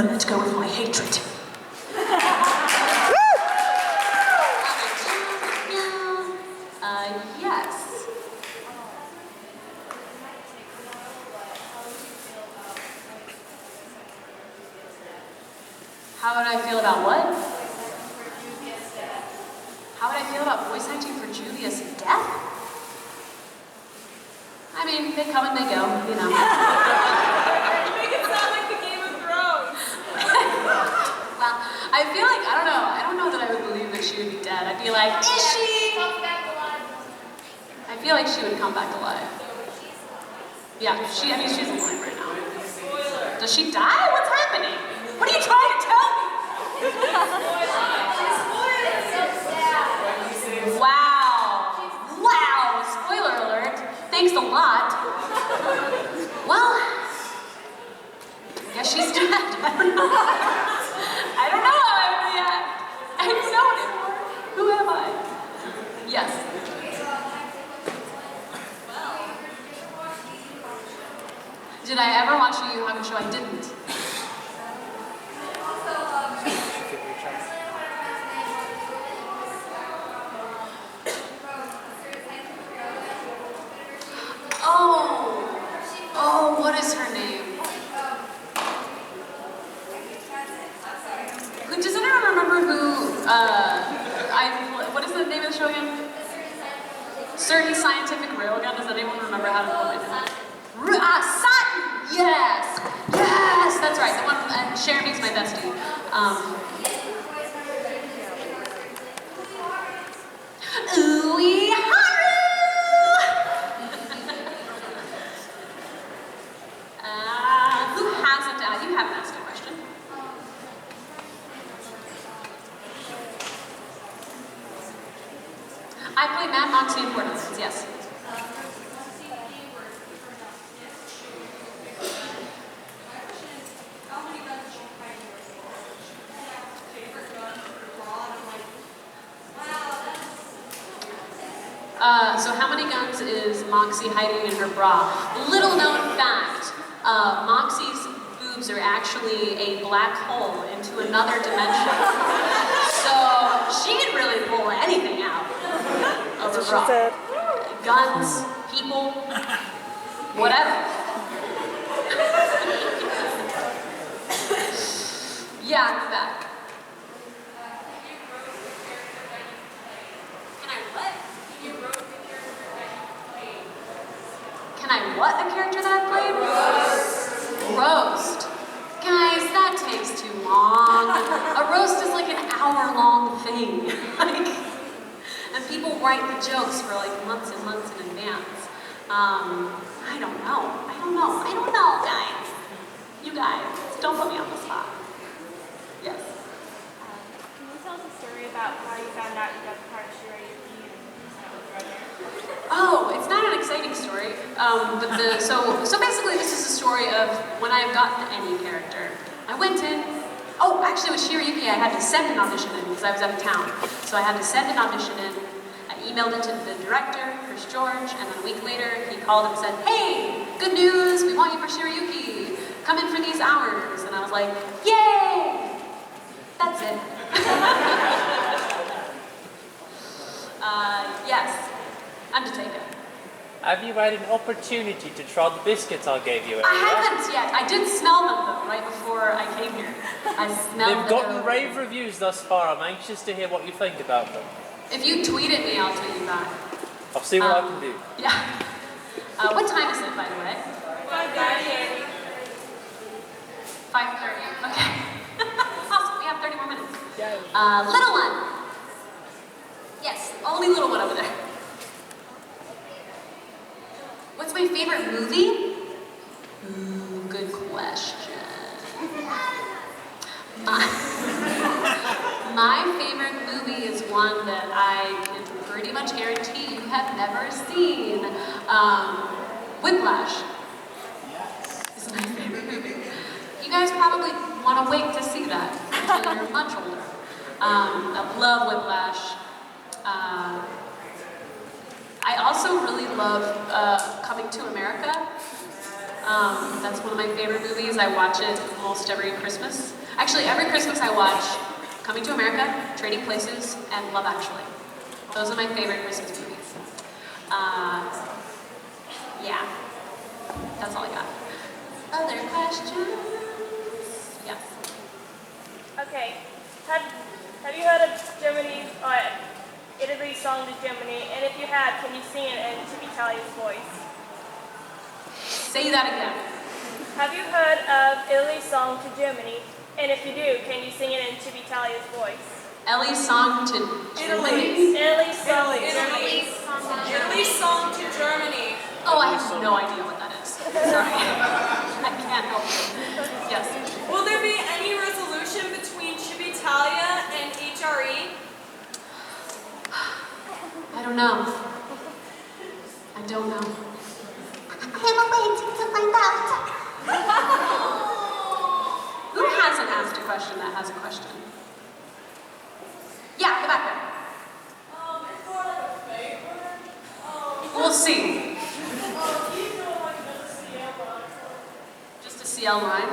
never let go of my hatred. Yes. How would I feel about what? How would I feel about voice acting for Julia's death? I mean, they come and they go, you know. You make it sound like the Game of Thrones. Well, I feel like, I don't know that I would believe that she would be dead. I'd be like, is she? Come back alive. I feel like she would come back alive. Yeah, she's alive right now. Spoiler. Does she die? What's happening? What are you trying to tell me? Wow. Wow. Spoiler alert. Thanks a lot. Well, I guess she's dead. I don't know. I don't know how I would react. I don't know anymore. Who am I? Yes. Did I ever watch a Yu Yu Hakusho? I didn't. Oh, what is her name? Does anyone remember who, what is the name of the show again? Certain Scientific Railgun. Does anyone remember how to pull it in? Satin! Yes! Yes! That's right, the one, and Jeremy's my bestie. Ooey Haru! Who hasn't asked? You haven't asked a question. I play Mad Moxie in Borderlands, yes. So how many guns is Moxie hiding in her bra? Little known fact, Moxie's boobs are actually a black hole into another dimension. So she can really pull anything out of her bra. Guns, people, whatever. Yeah, I'm back. Can I what a character that I played? Roast. Guys, that takes too long. A roast is like an hour-long thing. And people write the jokes for like months and months in advance. I don't know, guys. You guys, don't put me on the spot. Yes. Can you tell us a story about how you found out you got the part of Shira Yuki and Oh, it's not an exciting story, but so basically this is a story of when I have gotten any character. I went in, actually with Shirayuki I had to send an audition in because I was out of town. So I had to send an audition in, I emailed it to the director, Chris George, and then a week later he called and said, hey, good news, we want you for Shirayuki, come in for these hours. And I was like, yay! That's it. Yes. Undertaker. Have you had an opportunity to try the biscuits I gave you earlier? I haven't yet. I did smell them though, right before I came here. I smelled them. They've gotten rave reviews thus far. I'm anxious to hear what you think about them. If you tweet at me, I'll tweet you back. I'll see what I can do. Yeah. What time is it, by the way? 5:30. 5:30. Okay. Awesome. We have 30 more minutes. Yay. Little one. Yes, only little one over there. What's my favorite movie? Ooh, good question. My favorite movie is one that I can pretty much guarantee you have never seen. Whiplash. This is my favorite movie. You guys probably want to wait to see that until you're much older. I love Whiplash. I also really love Coming to America. That's one of my favorite movies. I watch it almost every Christmas. Actually, every Christmas I watch Coming to America, Trading Places, and Love Actually. Those are my favorite Christmas movies. Yeah, that's all I got. Other questions? Yes. Okay. Have you heard of Germany's or Italy's song to Germany? And if you have, can you sing it in Italia's voice? Say that again. Have you heard of Italy's song to Germany? And if you do, can you sing it in Italia's voice? Ellie's song to Germany? Italy's song to Italy's Germany. Italy's song to Germany. Oh, I have no idea what that is. Sorry. I can't help it. Yes. Will there be any resolution between Chibitalia and HRE? I don't know. I don't know. I'm waiting to find out. Who hasn't asked a question that has a question? Yeah, the back there. It's more like a favor. We'll see. Do you know like another CL line? Just a CL line.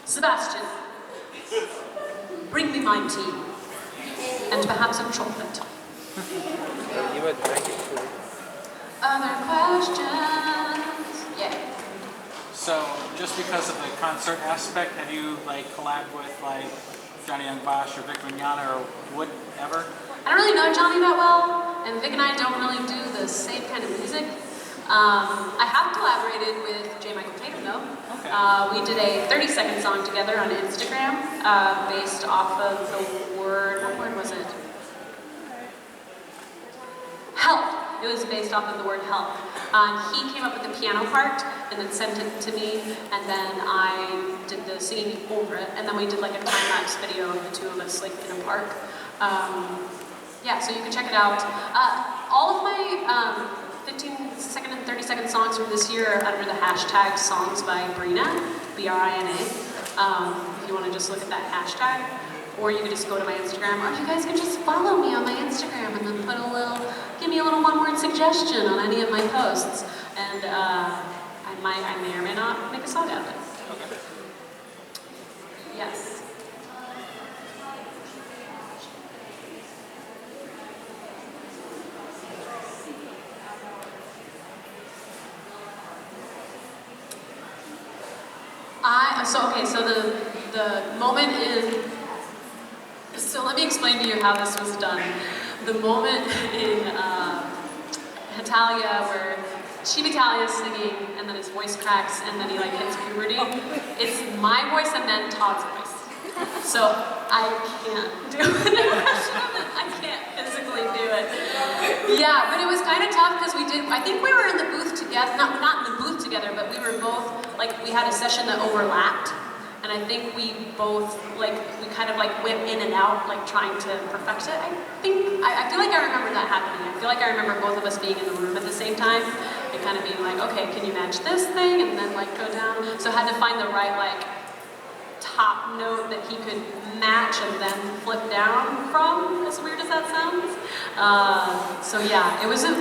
Sebastian, bring me my tea. And perhaps a chocolate. You would thank it too. Other questions? Yeah. So, just because of the concert aspect, have you like collabed with like Johnny Young Bosch or Vic Mignogna or whatever? I don't really know Johnny that well, and Vic and I don't really do the same kind of music. I have collaborated with J. Michael Tatum though. Okay. We did a 30-second song together on Instagram based off of the word, what word was it? Help. It was based off of the word help. He came up with the piano part and then sent it to me, and then I did the singing over it, and then we did like a time-lapse video of the two of us like in a park. Yeah, so you can check it out. All of my 15-second and 30-second songs from this year are under the hashtag songs by Brina, B-R-I-N-A. If you want to just look at that hashtag, or you can just go to my Instagram, or you guys can just follow me on my Instagram and then give me a little one-word suggestion on any of my posts, and I may or may not make a song out of it. Okay. Yes. So the moment in, so let me explain to you how this was done. The moment in Italia where Chibitalia is singing and then his voice cracks and then he like hits puberty, it's my voice and then Todd's voice. So I can't do an impression of it. I can't physically do it. Yeah, but it was kind of tough because I think we were in the booth together, not in the booth together, but we were both, like, we had a session that overlapped. And I think we both, like, we kind of like went in and out, like trying to perfect it. I feel like I remember that happening. I feel like I remember both of us being in the room at the same time and kind of being like, okay, can you match this thing? And then like go down. So I had to find the right like top note that he could match and then flip down from, as weird as that sounds. So yeah, it was a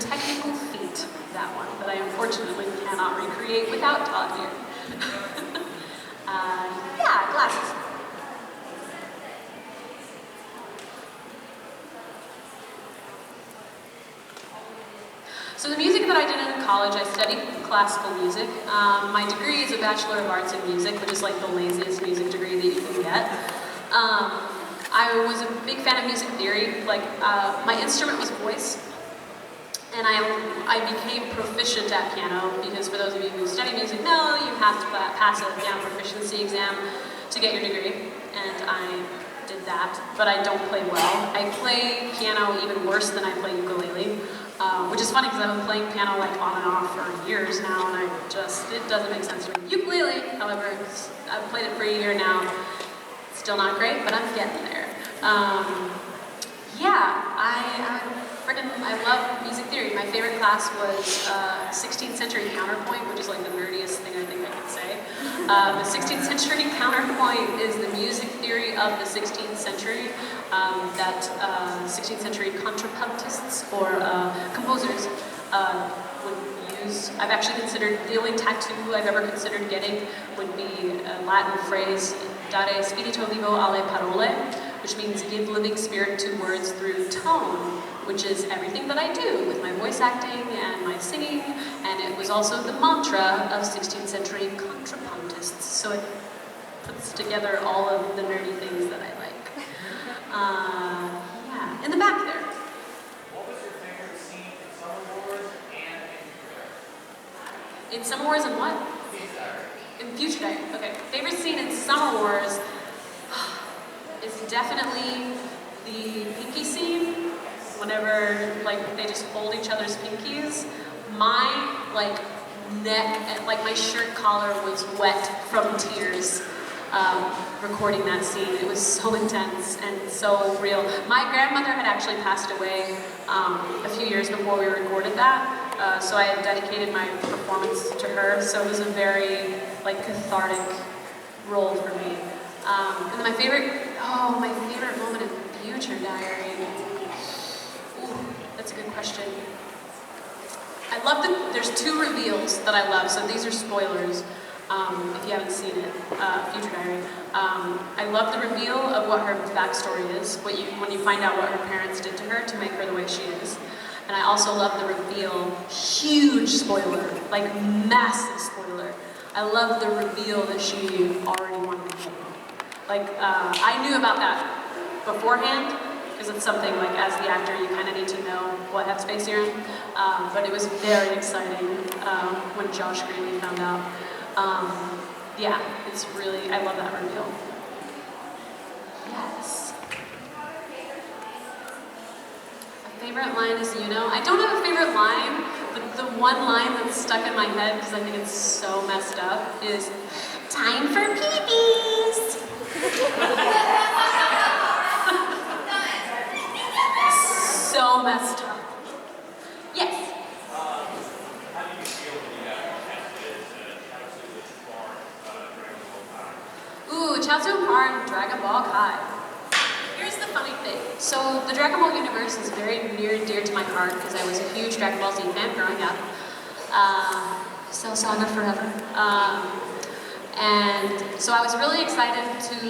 technical feat, that one, that I unfortunately cannot recreate without Todd here. Yeah, glasses. So the music that I did in college, I studied classical music. My degree is a Bachelor of Arts in Music, which is like the laziest music degree that you can get. I was a big fan of music theory. Like, my instrument was voice. And I became proficient at piano because for those of you who study music know you have to pass a piano proficiency exam to get your degree, and I did that, but I don't play well. I play piano even worse than I play ukulele, which is funny because I've been playing piano like on and off for years now, and it doesn't make sense to me. Ukulele, however, I've played it for a year now. Still not great, but I'm getting there. Yeah, I love music theory. My favorite class was 16th century counterpoint, which is like the nerdiest thing I think I could say. The 16th century counterpoint is the music theory of the 16th century that 16th century contrapuntists or composers would use. I've actually considered, the only tattoo I've ever considered getting would be a Latin phrase, dare spirito vivo alle parole, which means give living spirit to words through tone, which is everything that I do with my voice acting and my singing, and it was also the mantra of 16th century contrapuntists, so it puts together all of the nerdy things that I like. Yeah, in the back there. What was your favorite scene in Summer Wars and In Summer Wars and what? In Future Diary. Okay. Favorite scene in Summer Wars is definitely the pinky scene. Whenever like they just hold each other's pinkies, my like neck and like my shirt collar was wet from tears. Recording that scene. It was so intense and so real. My grandmother had actually passed away a few years before we recorded that, so I had dedicated my performance to her, so it was a very like cathartic role for me. And then my favorite moment in Future Diary. Ooh, that's a good question. I love there's two reveals that I love, so these are spoilers. If you haven't seen it, Future Diary. I love the reveal of what her backstory is, when you find out what her parents did to her to make her the way she is. And I also love the reveal, huge spoiler, like massive spoiler. I love the reveal that she already wanted to kill him. Like, I knew about that beforehand, because it's something like as the actor you kind of need to know what headspace you're in. But it was very exciting when Josh Greenlee found out. Yeah, it's really, I love that reveal. Yes. A favorite line is, you know, I don't have a favorite line, but the one line that's stuck in my head, because I think it's so messed up, is, time for peepees! So messed up. Yes? How do you feel when you casted Chaozu and Par and Dragon Ball Kai. Here's the funny thing. So the Dragon Ball universe is very near and dear to my heart because I was a huge Dragon Ball Z fan growing up. Cell Saga forever. And so I was really excited to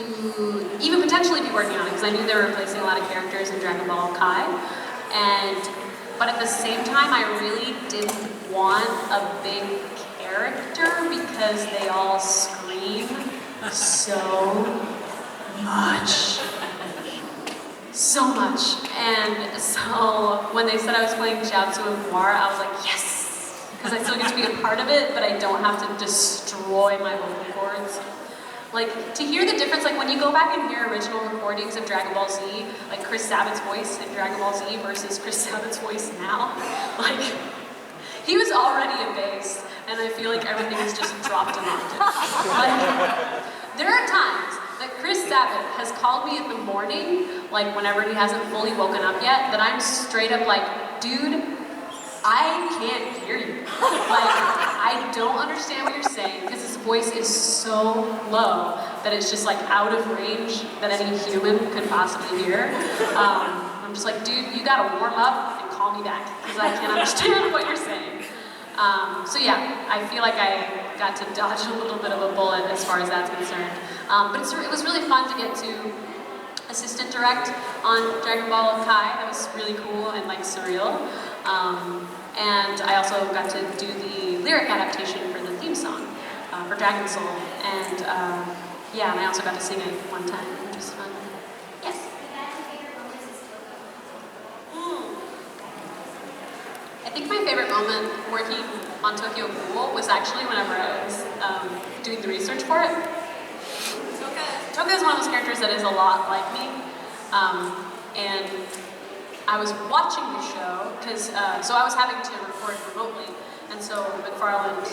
even potentially be working on it because I knew they were replacing a lot of characters in Dragon Ball Kai. But at the same time, I really didn't want a big character because they all scream so much. So much. And so when they said I was playing Chaozu and War, I was like, yes! Because I still get to be a part of it, but I don't have to destroy my vocal cords. Like, to hear the difference, like when you go back and hear original recordings of Dragon Ball Z, like Chris Sabat's voice in Dragon Ball Z versus Chris Sabat's voice now, like, he was already a bass, and I feel like everything has just dropped an octave. Like, there are times that Chris Sabat has called me in the morning, like whenever he hasn't fully woken up yet, that I'm straight up like, dude, I can't hear you. Like, I don't understand what you're saying because his voice is so low that it's just like out of range that any human could possibly hear. I'm just like, dude, you gotta warm up and call me back because I can't understand what you're saying. So yeah, I feel like I got to dodge a little bit of a bullet as far as that's concerned. But it was really fun to get to assistant direct on Dragon Ball Kai. That was really cool and like surreal. And I also got to do the lyric adaptation for the theme song for Dragon Soul. And yeah, and I also got to sing it one time, which was fun. Yes? I think my favorite moment working on Tokyo Ghoul was actually whenever I was doing the research for it. Toka is one of those characters that is a lot like me. And I was watching the show, because, so I was having to record remotely, and so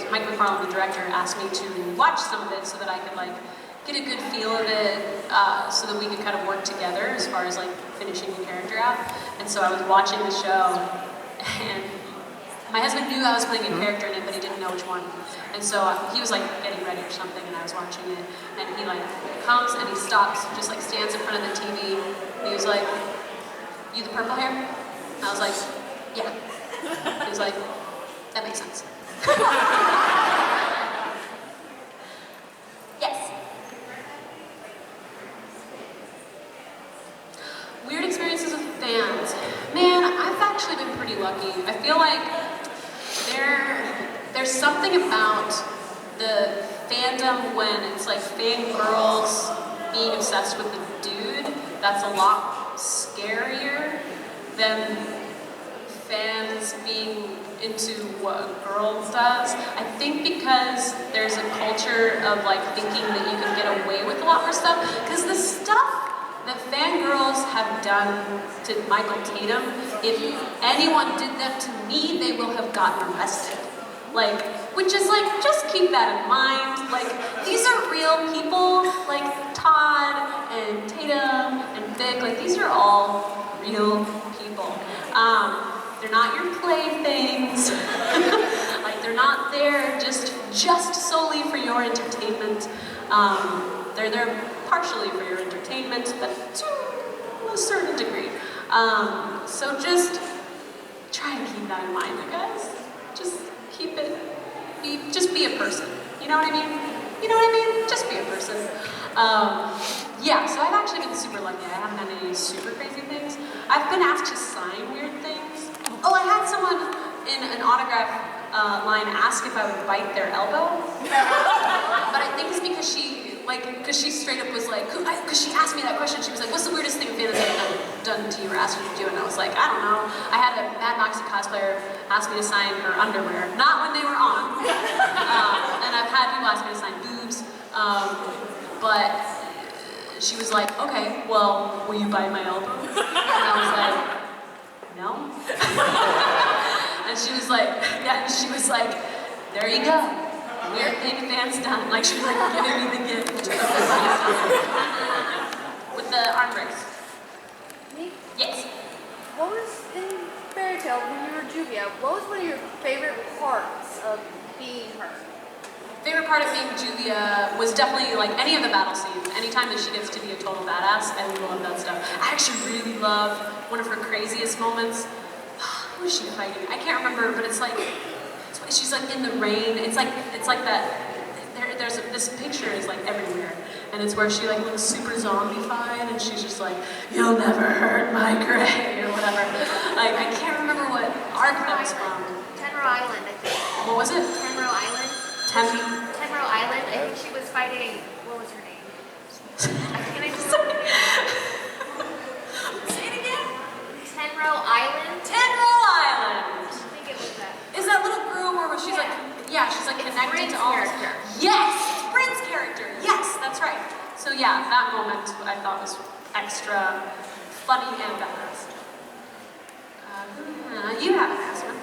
Mike McFarland, the director, asked me to watch some of it so that I could, like, get a good feel of it, so that we could kind of work together as far as, like, finishing the character out. And so I was watching the show, and my husband knew I was playing a character in it, but he didn't know which one. And so he was, like, getting ready or something, and I was watching it, and he, like, comes and he stops, just, like, stands in front of the TV, and he was like, "You the purple hair?" And I was like, "Yeah." He was like, That makes sense. Yes. Weird experiences with fans. Man, I've actually been pretty lucky. I feel like there's something about the fandom when it's like fangirls being obsessed with the dude that's a lot scarier than fans being into what a girl does. I think because there's a culture of like thinking that you can get away with a lot more stuff, because the stuff that fangirls have done to Michael Tatum, if anyone did them to me, they will have gotten arrested. Like, which is like, just keep that in mind. Like, these are real people, like Todd and Tatum and Vic, like these are all real people. They're not your playthings. Like, they're not there just solely for your entertainment. They're there partially for your entertainment, but to a certain degree. So just try to keep that in mind, you guys. Just keep it, just be a person. You know what I mean? You know what I mean? Just be a person. Yeah, so I've actually been super lucky. I haven't done any super crazy things. I've been asked to sign weird things. Oh, I had someone in an autograph line ask if I would bite their elbow. But I think it's because she straight up was like, because she asked me that question, she was like, what's the weirdest thing a fan has ever done to you or asked you to do? And I was like, I don't know. I had a Mad Moxie cosplayer ask me to sign her underwear, not when they were on. And I've had people ask me to sign boobs. But she was like, okay, well, will you bite my elbow? And I was like, no. And she was like, yeah, she was like, there you go. Weird thing fans done. Like, she was like giving me the gift. With the arm brace. Me? Yes. What was in Fairy Tale when you were Juvia? What was one of your favorite parts of being her? Favorite part of being Juvia was definitely like any of the battle scenes. Anytime that she gets to be a total badass, I love that stuff. I actually really love one of her craziest moments. Who was she fighting? I can't remember, but it's like she's like in the rain. It's like that. This picture is like everywhere, and it's where she like looks super zombified, and she's just like, "You'll never hurt my gray" or whatever. Like, I can't remember what arc that was from. Tenro Island, I think. What was it? Tenro Island. Tenro Island. I think she was fighting. What was her name? Can I just say it again? Tenro Island. Tenro Island. I think it was that. Is that little girl where she's like, yeah, she's like connected Bryn's to all. character. Yes, it's Bryn's character. Yes, that's right. So yeah, that moment I thought was extra funny and badass. You haven't asked me.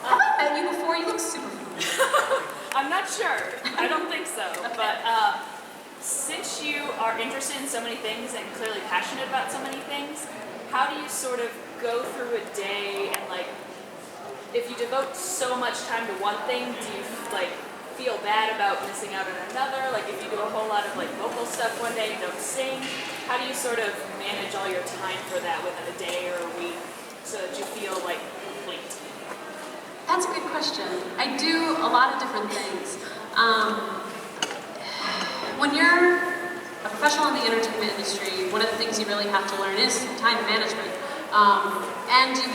Have I met you before? You look super familiar. I'm not sure. I don't think so. Okay. But since you are interested in so many things and clearly passionate about so many things, how do you sort of go through a day and like, if you devote so much time to one thing, do you like feel bad about missing out on another? Like if you do a whole lot of like vocal stuff one day and don't sing, how do you sort of manage all your time for that within a day or a week so that you feel like complete? That's a good question. I do a lot of different things. When you're a professional in the entertainment industry, one of the things you really have to learn is time management. And you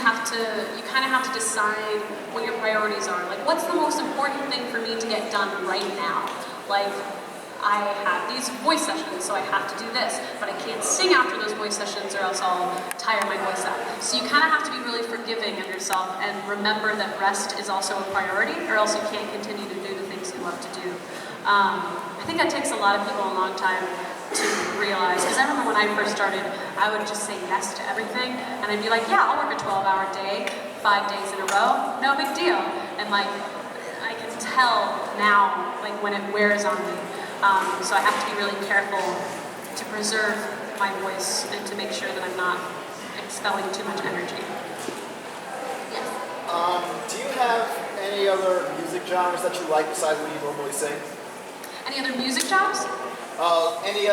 kind of have to decide what your priorities are. Like, what's the most important thing for me to get done right now? Like, I have these voice sessions, so I have to do this, but I can't sing after those voice sessions or else I'll tire my voice out. So you kind of have to be really forgiving of yourself and remember that rest is also a priority, or else you can't continue to do the things you love to do. I think that takes a lot of people a long time to realize, because I remember when I first started, I would just say yes to everything, and I'd be like, yeah, I'll work a 12-hour day, 5 days in a row, no big deal. And like, I can tell now, like when it wears on me. So I have to be really careful to preserve my voice and to make sure that I'm not expelling too much energy. Yes? Do you have any other music genres that you like besides what you normally sing? Any other music jobs? Any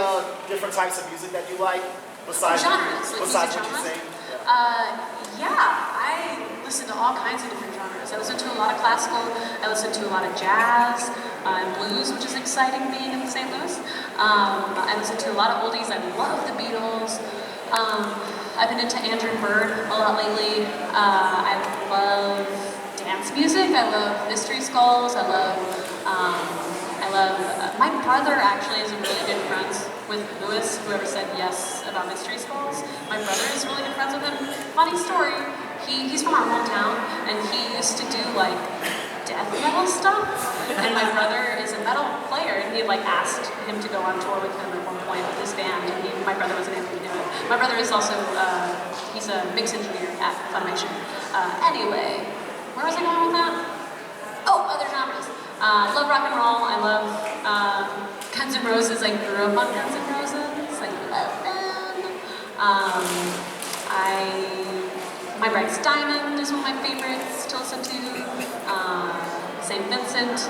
different types of music that you like besides, Genres, like besides music what you genres? sing? Yeah, I listen listen to all kinds of different genres. I listen to a lot of classical, I listen to a lot of jazz and blues, which is exciting being in St. Louis. I listen to a lot of oldies. I love the Beatles. I've been into Andrew Bird a lot lately. I love dance music. I love Mystery Skulls. I love my brother actually is really good friends with Lewis, whoever said yes about Mystery Skulls. My brother is really good friends with him. Funny story, he's from our hometown, and he used to do like death metal stuff, and my brother is a metal player, and he like asked him to go on tour with him at one point with his band, and my brother wasn't able to do it. My brother is also, he's a mix engineer at Funimation. Anyway, where was I going with that? Oh, other genres. Love rock and roll. I love Guns N' Roses. I grew up on Guns N' Roses. I love them. My Brightest Diamond is one of my favorites to listen to. St. Vincent.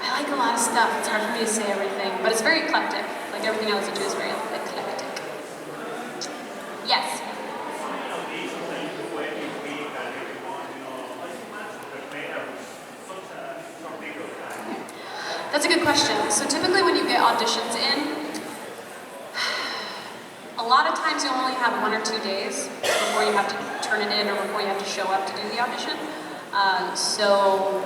I like a lot of stuff. It's hard for me to say everything, but it's very eclectic. Like everything I listen to is very eclectic. Yes. That's a good question. So typically when you get auditions in, a lot of times you'll only have 1 or 2 days before you have to turn it in or before you have to show up to do the audition. So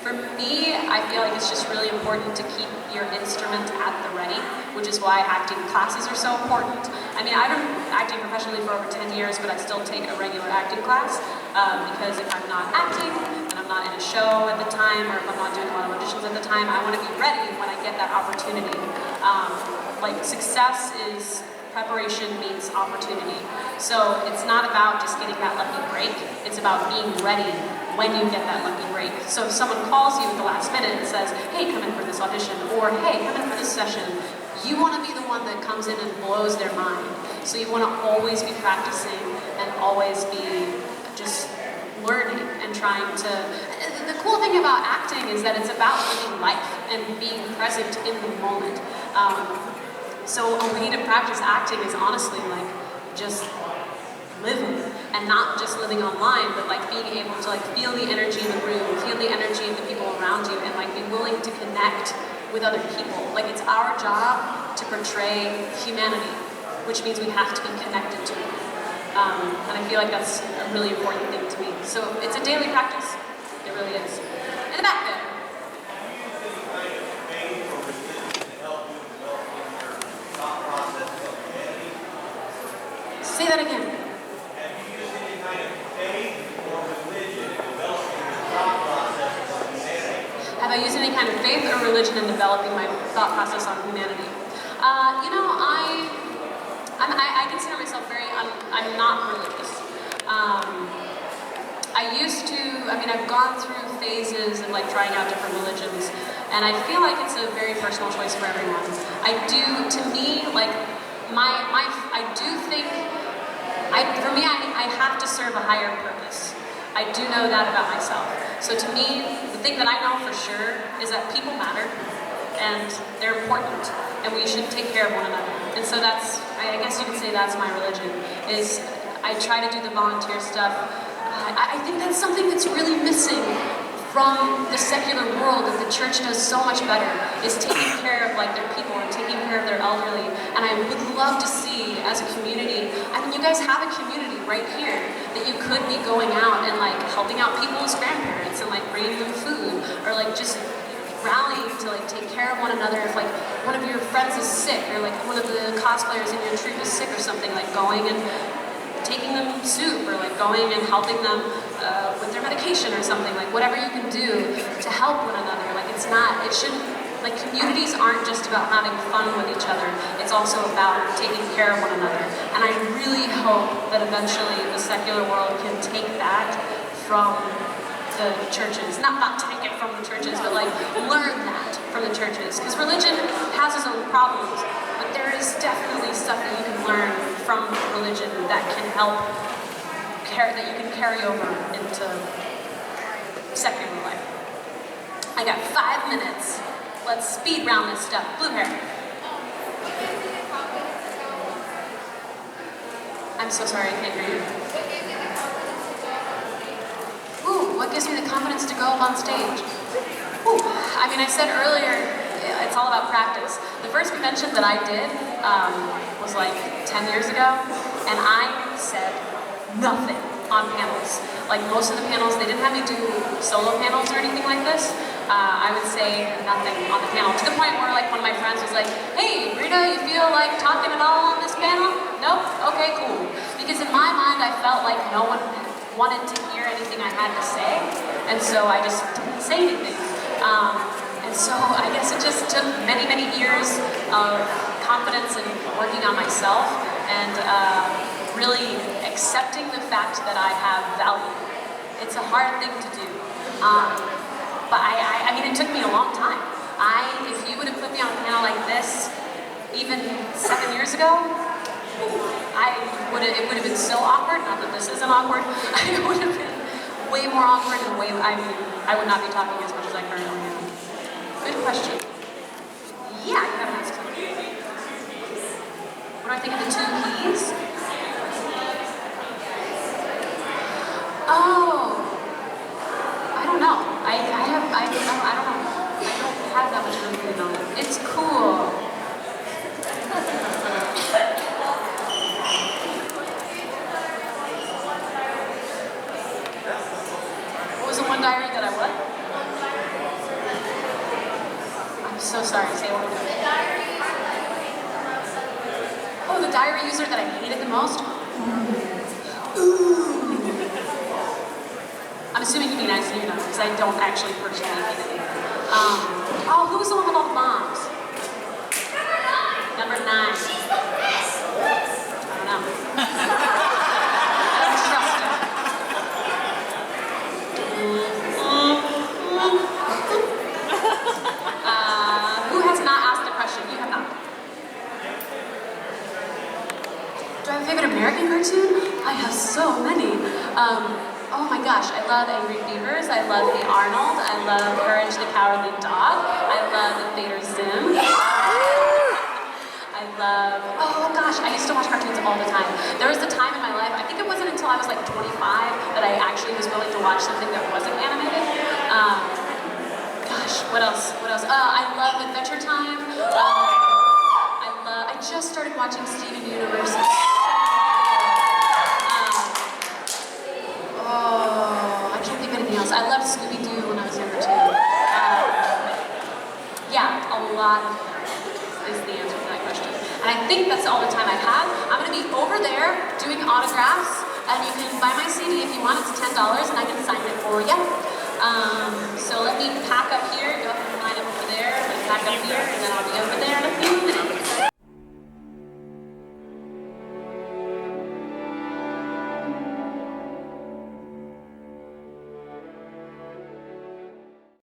for me, I feel like it's just really important to keep your instrument at the ready, which is why acting classes are so important. I mean, I've been acting professionally for over 10 years, but I still take a regular acting class because if I'm not acting, I'm not in a show at the time, or if I'm not doing a lot of auditions at the time, I want to be ready when I get that opportunity. Like success is preparation meets opportunity. So it's not about just getting that lucky break, it's about being ready when you get that lucky break. So if someone calls you at the last minute and says, hey, come in for this audition, or hey, come in for this session, you want to be the one that comes in and blows their mind. So you want to always be practicing and always be just learning and trying to... The cool thing about acting is that it's about living life and being present in the moment. So a way to practice acting is honestly like just living, and not just living online, but like being able to like feel the energy in the room, feel the energy of the people around you, and like be willing to connect with other people. Like it's our job to portray humanity, which means we have to be connected to it. And I feel like that's a really important thing to me. So it's a daily practice. It really is. In the back there. Say that again. Have you used any kind of faith or religion in developing your thought process on humanity? Have I used any kind of faith or religion in developing my thought process on humanity? You know, I consider myself I'm not religious. I've gone through phases of like trying out different religions, and I feel like it's a very personal choice for everyone. To me, like, I do think, for me, I have to serve a higher purpose. I do know that about myself. So to me, the thing that I know for sure is that people matter, and they're important, and we should take care of one another. And so that's, I guess you could say that's my religion, is I try to do the volunteer stuff. I think that's something that's really missing from the secular world that the church does so much better, is taking care of like their people and taking care of their elderly. And I would love to see as a community, I mean, you guys have a community right here that you could be going out and like helping out people's grandparents and like bringing them food, or like just rallying to like take care of one another. If like one of your friends is sick, or like one of the cosplayers in your troupe is sick or something, like going and taking them soup, or like going and helping them with their medication or something, like whatever you can do to help one another. Like it shouldn't, like communities aren't just about having fun with each other, it's also about taking care of one another. And I really hope that eventually the secular world can take that from the churches. Not take it from the churches, but like learn that from the churches. Because religion has its own problems, but there is definitely stuff that you can learn from religion that can help, that you can carry over into secular life. I got 5 minutes. Let's speed round this stuff. Blue hair. I'm so sorry, I can't hear you. what gives me the confidence to go up on stage? Whew. I mean, I said earlier, it's all about practice. The first convention that I did was like 10 years ago, and I said nothing on panels. Like most of the panels, they didn't have me do solo panels or anything like this. I would say nothing on the panel, to the point where like one of my friends was like, hey, Brina, you feel like talking at all on this panel? Nope? Okay, cool. Because in my mind, I felt like no one wanted to hear anything I had to say, and so I just didn't say anything. And so I guess it just took many, many years of confidence and working on myself and really accepting the fact that I have value. It's a hard thing to do. But I mean, it took me a long time. If you would have put me on a panel like this, even 7 years ago, it would have been so awkward. Not that this isn't awkward. It would have been way more awkward and I would not be talking as much as I currently am. Good question. Yeah, you have an answer. What do I think of the 2 keys? Oh, I don't know. I don't know. I don't have that much room to know. It's cool. What was the one diary that I what? I'm so sorry. Say what? Oh, the diary user that I hated the most? Ooh. I'm assuming you mean as you know, because I don't actually personally hate it. Oh, who was the one with all the bombs? Number 9. I don't know. I don't trust him. Who has not asked a question? You have not. Do I have a favorite American cartoon? I have so many. Oh my gosh, I love Angry Beavers, I love Hey Arnold, I love Courage the Cowardly Dog, I love Vader Zim. I love, oh gosh, I used to watch cartoons all the time. There was a time in my life, I think it wasn't until I was like 25 that I actually was willing to watch something that wasn't animated. Gosh, what else? I love Adventure Time. I just started watching Steven Universe. Oh, I can't think of anything else. I loved Scooby-Doo when I was younger too. Yeah, a lot of them is the answer to that question. And I think that's all the time I have. I'm going to be over there doing autographs, and you can buy my CD if you want. It's $10, and I can sign it for you. So let me pack up here, go up and line up over there, and pack up here, and then I'll be over there.